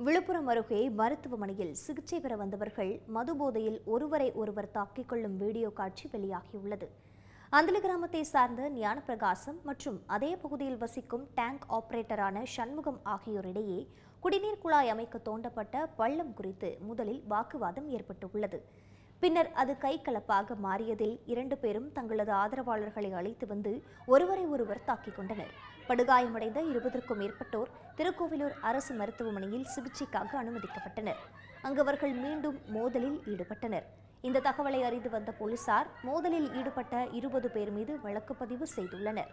விழுப்புரம் அருகே மருத்துவமனையில் சிகிச்சை பெற வந்தவர்கள் மதுபோதையில் ஒருவரை ஒருவர் தாக்கிக் கொள்ளும் வீடியோ காட்சி வெளியாகியுள்ளது. அந்தலி கிராமத்தை சார்ந்த ஞானப்பிரகாசம் மற்றும் அதே பகுதியில் வசிக்கும் டேங்க் ஆபரேட்டரான சண்முகம் ஆகியோரிடையே குடிநீர் குழாய் அமைக்க தோண்டப்பட்ட பள்ளம் குறித்து முதலில் வாக்குவாதம் ஏற்பட்டுள்ளது. பின்னர் அது கைகலப்பாக மாறியதில் 2 பேரும் தங்களது ஆதரவாளர்களை அழைத்து வந்து ஒருவரை ஒருவர் தாக்கிக் கொண்டனர். படுகாயமடைந்த 20க்கும் மேற்பட்டோர் திருக்கோவிலூர் அரசு மருத்துவமனையில் சிகிச்சைக்காக அனுமதிக்கப்பட்டனர். அங்கு அவர்கள் மீண்டும் மோதலில் ஈடுபட்டனர். இந்த தகவலை அறிந்து வந்த போலீசார் மோதலில் ஈடுபட்ட 20 பேர் மீது வழக்கு பதிவு செய்துள்ளனர்.